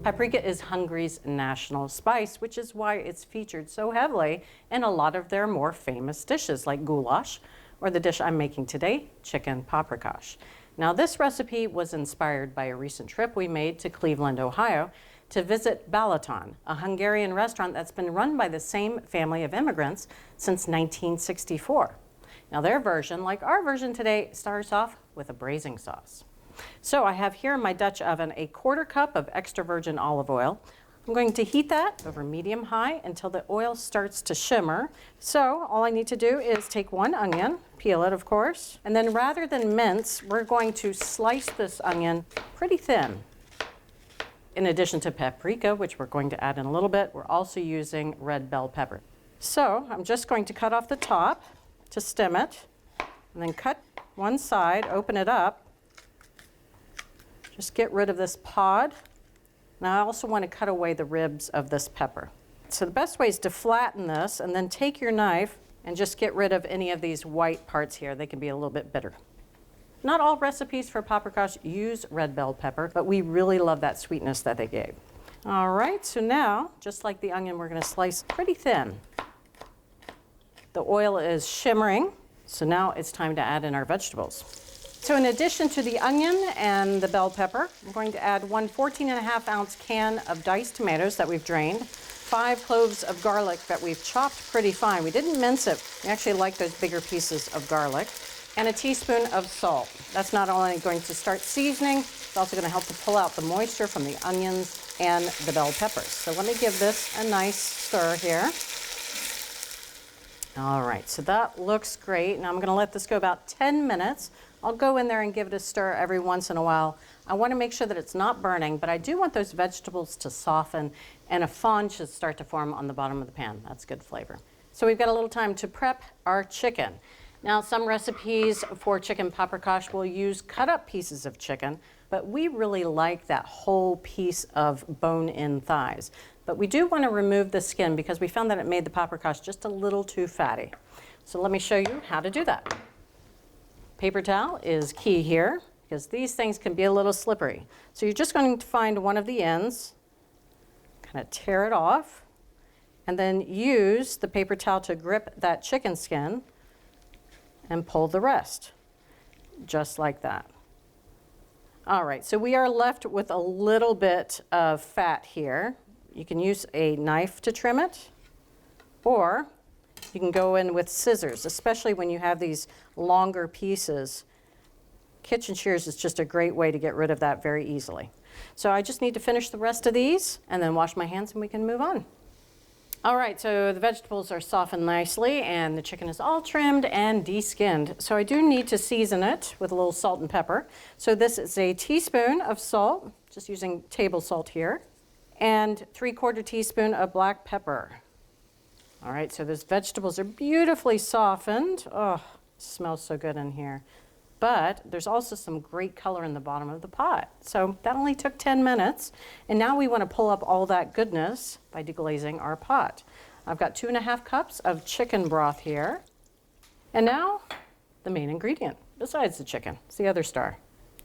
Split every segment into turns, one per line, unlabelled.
Paprika is Hungary's national spice, which is why it's featured so heavily in a lot of their more famous dishes like goulash, or the dish I'm making today, chicken paprikash. Now this recipe was inspired by a recent trip we made to Cleveland, Ohio, to visit Balaton, a Hungarian restaurant that's been run by the same family of immigrants since 1964. Now their version, like our version today, starts off with a braising sauce. So I have here in my Dutch oven a 1/4 cup of extra virgin olive oil. I'm going to heat that over medium-high until the oil starts to shimmer. So all I need to do is take 1 onion, peel it of course, and then rather than mince, we're going to slice this onion pretty thin. In addition to paprika, which we're going to add in a little bit, we're also using red bell pepper. So I'm just going to cut off the top to stem it, and then cut one side, open it up. Just get rid of this pod. Now I also want to cut away the ribs of this pepper. So the best way is to flatten this and then take your knife and just get rid of any of these white parts here. They can be a little bit bitter. Not all recipes for paprikash use red bell pepper, but we really love that sweetness that they gave. All right, so now, just like the onion, we're going to slice pretty thin. The oil is shimmering, so now it's time to add in our vegetables. So in addition to the onion and the bell pepper, I'm going to add 1 14.5-ounce can of diced tomatoes that we've drained, 5 cloves of garlic that we've chopped pretty fine. We didn't mince it. We actually like those bigger pieces of garlic, and a teaspoon of salt. That's not only going to start seasoning, it's also going to help to pull out the moisture from the onions and the bell peppers. So let me give this a nice stir here. All right, so that looks great. Now I'm going to let this go about 10 minutes. I'll go in there and give it a stir every once in a while. I want to make sure that it's not burning, but I do want those vegetables to soften and a fond should start to form on the bottom of the pan. That's good flavor. So we've got a little time to prep our chicken. Now some recipes for chicken paprikash will use cut up pieces of chicken, but we really like that whole piece of bone-in thighs. But we do want to remove the skin because we found that it made the paprikash just a little too fatty. So let me show you how to do that. Paper towel is key here because these things can be a little slippery. So you're just going to find one of the ends, kind of tear it off, and then use the paper towel to grip that chicken skin and pull the rest, just like that. All right, so we are left with a little bit of fat here. You can use a knife to trim it, or you can go in with scissors, especially when you have these longer pieces. Kitchen shears is just a great way to get rid of that very easily. So I just need to finish the rest of these and then wash my hands and we can move on. All right, so the vegetables are softened nicely and the chicken is all trimmed and de-skinned. So I do need to season it with a little salt and pepper. So this is a teaspoon of salt, just using table salt here, and 3/4 teaspoon of black pepper. All right, so those vegetables are beautifully softened. Oh, it smells so good in here. But there's also some great color in the bottom of the pot. So that only took 10 minutes. And now we want to pull up all that goodness by deglazing our pot. I've got 2.5 cups of chicken broth here. And now the main ingredient, besides the chicken, it's the other star.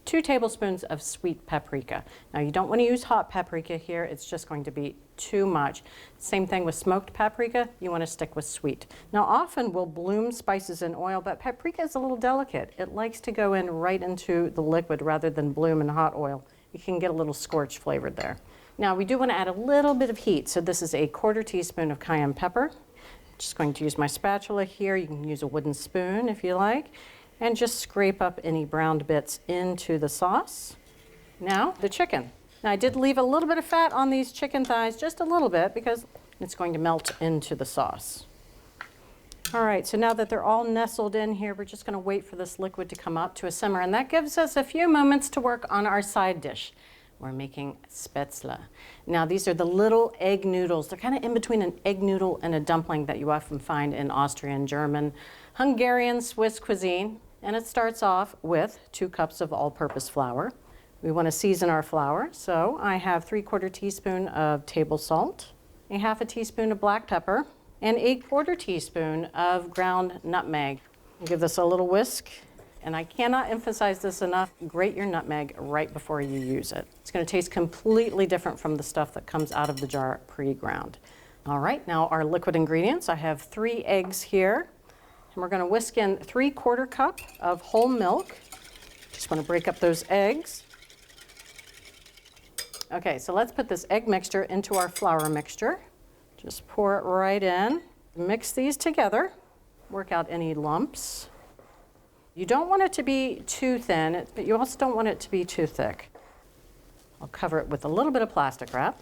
2 tablespoons of sweet paprika. Now you don't want to use hot paprika here, it's just going to be too much. Same thing with smoked paprika, you want to stick with sweet. Now often we'll bloom spices in oil, but paprika is a little delicate. It likes to go in right into the liquid rather than bloom in hot oil. You can get a little scorch flavored there. Now we do want to add a little bit of heat, so this is a 1/4 teaspoon of cayenne pepper. Just going to use my spatula here, you can use a wooden spoon if you like. And just scrape up any browned bits into the sauce. Now, the chicken. Now, I did leave a little bit of fat on these chicken thighs, just a little bit, because it's going to melt into the sauce. All right, so now that they're all nestled in here, we're just going to wait for this liquid to come up to a simmer, and that gives us a few moments to work on our side dish. We're making Spaetzle. Now, these are the little egg noodles. They're kind of in between an egg noodle and a dumpling that you often find in Austrian, German, Hungarian, Swiss cuisine. And it starts off with 2 cups of all-purpose flour. We want to season our flour, so I have 3/4 teaspoon of table salt, a 1/2 teaspoon of black pepper, and a 1/4 teaspoon of ground nutmeg. Give this a little whisk, And I cannot emphasize this enough, grate your nutmeg right before you use it. It's going to taste completely different from the stuff that comes out of the jar pre-ground. All right, now our liquid ingredients. I have 3 eggs here, and we're going to whisk in 3/4 cup of whole milk. Just want to break up those eggs. Okay, so let's put this egg mixture into our flour mixture. Just pour it right in. Mix these together. Work out any lumps. You don't want it to be too thin, but you also don't want it to be too thick. I'll cover it with a little bit of plastic wrap.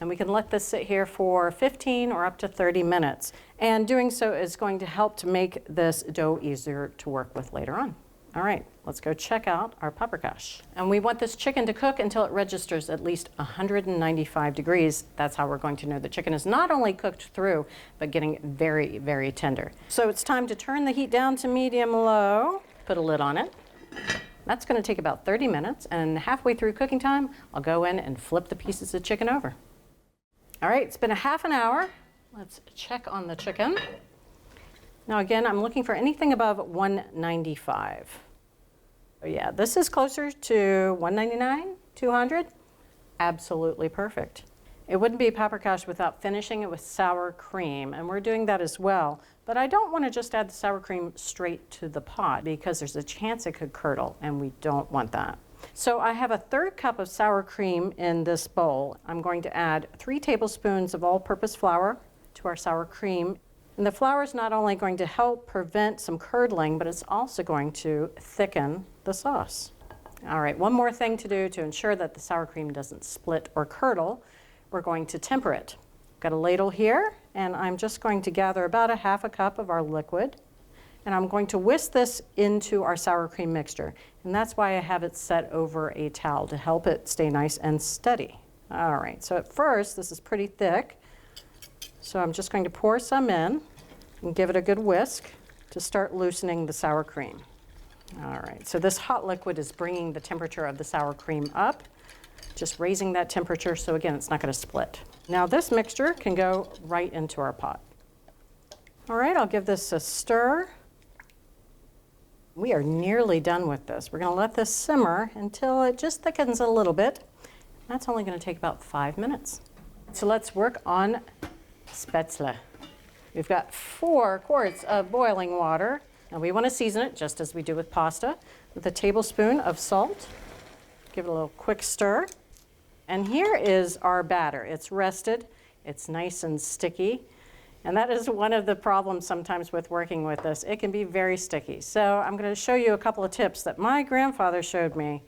And we can let this sit here for 15 or up to 30 minutes. And doing so is going to help to make this dough easier to work with later on. All right, let's go check out our paprikash. And we want this chicken to cook until it registers at least 195 degrees. That's how we're going to know the chicken is not only cooked through, but getting very, very tender. So it's time to turn the heat down to medium-low, put a lid on it. That's going to take about 30 minutes, and halfway through cooking time, I'll go in and flip the pieces of chicken over. All right, it's been a half an hour. Let's check on the chicken. Now again, I'm looking for anything above 195. Oh yeah, this is closer to 199, 200. Absolutely perfect. It wouldn't be paprikash without finishing it with sour cream, and we're doing that as well. But I don't want to just add the sour cream straight to the pot because there's a chance it could curdle, and we don't want that. So I have a 1/3 cup of sour cream in this bowl. I'm going to add 3 tablespoons of all-purpose flour to our sour cream. And the flour is not only going to help prevent some curdling, but it's also going to thicken the sauce. All right, one more thing to do to ensure that the sour cream doesn't split or curdle. We're going to temper it. Got a ladle here, and I'm just going to gather about a 1/2 cup of our liquid. And I'm going to whisk this into our sour cream mixture. And that's why I have it set over a towel to help it stay nice and steady. All right, so at first, this is pretty thick. So I'm just going to pour some in and give it a good whisk to start loosening the sour cream. All right, so this hot liquid is bringing the temperature of the sour cream up, just raising that temperature so again, it's not going to split. Now this mixture can go right into our pot. All right, I'll give this a stir. We are nearly done with this. We're going to let this simmer until it just thickens a little bit. That's only going to take about 5 minutes. So let's work on Spaetzle. We've got 4 quarts of boiling water. Now we want to season it just as we do with pasta with a tablespoon of salt. Give it a little quick stir. And here is our batter. It's rested. It's nice and sticky. And that is one of the problems sometimes with working with this. It can be very sticky. So I'm going to show you a couple of tips that my grandfather showed me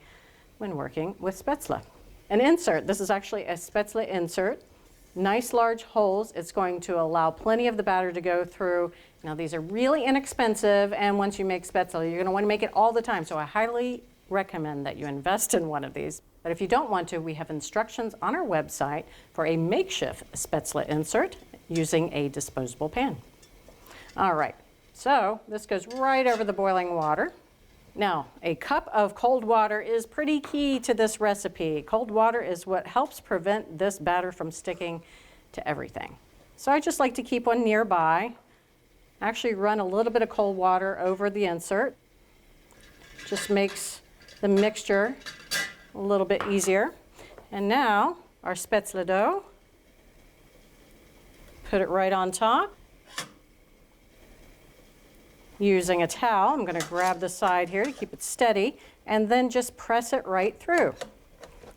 when working with Spaetzle. An insert. This is actually a Spaetzle insert. Nice large holes. It's going to allow plenty of the batter to go through. Now these are really inexpensive, and once you make Spaetzle, you're going to want to make it all the time. So I highly recommend that you invest in one of these. But if you don't want to, we have instructions on our website for a makeshift Spaetzle insert using a disposable pan. All right, so this goes right over the boiling water. Now, a cup of cold water is pretty key to this recipe. Cold water is what helps prevent this batter from sticking to everything. So I just like to keep one nearby. Actually run a little bit of cold water over the insert. Just makes the mixture a little bit easier. And now our Spaetzle dough. Put it right on top. Using a towel, I'm going to grab the side here to keep it steady, and then just press it right through.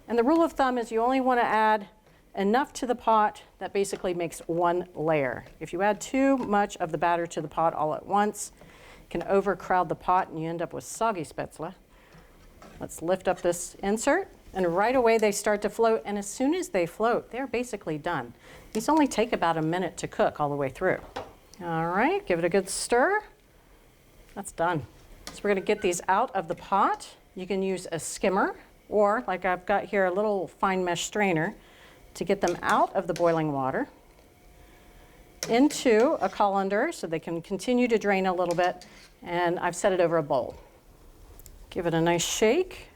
And the rule of thumb is you only want to add enough to the pot that basically makes one layer. If you add too much of the batter to the pot all at once, it can overcrowd the pot and you end up with soggy Spaetzle. Let's lift up this insert, and right away they start to float, and as soon as they float, they're basically done. These only take about a minute to cook all the way through. All right, give it a good stir. That's done. So we're going to get these out of the pot. You can use a skimmer, or like I've got here, a little fine mesh strainer to get them out of the boiling water into a colander so they can continue to drain a little bit, and I've set it over a bowl. Give it a nice shake.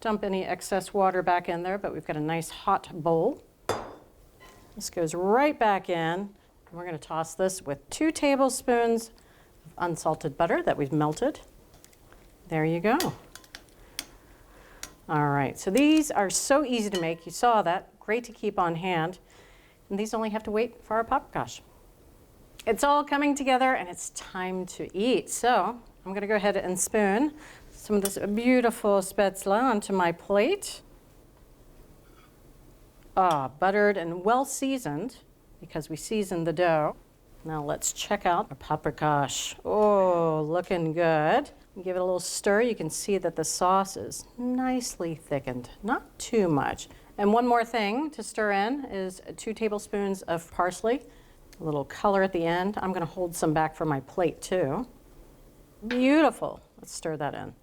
Dump any excess water back in there, but we've got a nice hot bowl. This goes right back in, and we're going to toss this with 2 tablespoons of unsalted butter that we've melted. There you go. All right, so these are so easy to make. You saw that. Great to keep on hand. And these only have to wait for our paprikash. It's all coming together and it's time to eat. So I'm going to go ahead and spoon some of this beautiful Spaetzle onto my plate. Buttered and well seasoned because we seasoned the dough. Now let's check out our paprikash. Oh, looking good. Give it a little stir. You can see that the sauce is nicely thickened, not too much. And one more thing to stir in is 2 tablespoons of parsley, a little color at the end. I'm going to hold some back for my plate too. Beautiful. Let's stir that in.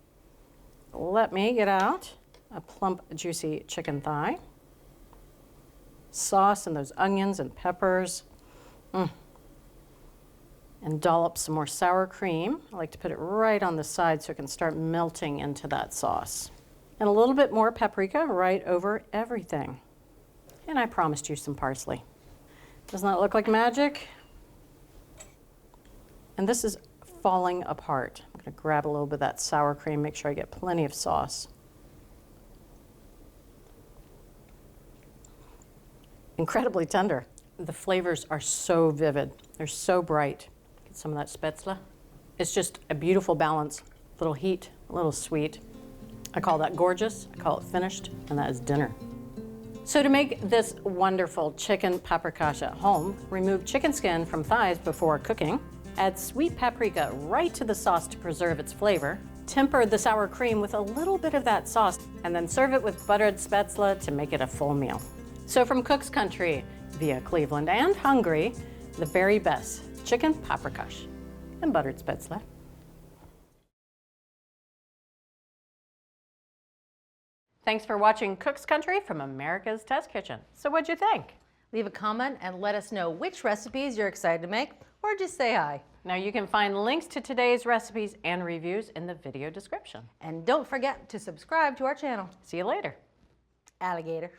Let me get out a plump, juicy chicken thigh. Sauce and those onions and peppers. And dollop some more sour cream. I like to put it right on the side so it can start melting into that sauce. And a little bit more paprika right over everything. And I promised you some parsley. Doesn't that look like magic? And this is falling apart. I'm going to grab a little bit of that sour cream, make sure I get plenty of sauce. Incredibly tender. The flavors are so vivid. They're so bright. Get some of that Spaetzle. It's just a beautiful balance. A little heat, a little sweet. I call that gorgeous, I call it finished, and that is dinner. So to make this wonderful chicken paprikash at home, remove chicken skin from thighs before cooking. Add sweet paprika right to the sauce to preserve its flavor. Temper the sour cream with a little bit of that sauce, and then serve it with buttered Spaetzle to make it a full meal. So from Cook's Country, via Cleveland and Hungary, the very best chicken paprikash and buttered Spaetzle. Thanks for watching Cook's Country from America's Test Kitchen. So what'd you think?
Leave a comment and let us know which recipes you're excited to make, or just say hi.
Now you can find links to today's recipes and reviews in the video description.
And don't forget to subscribe to our channel.
See you later.
Alligator.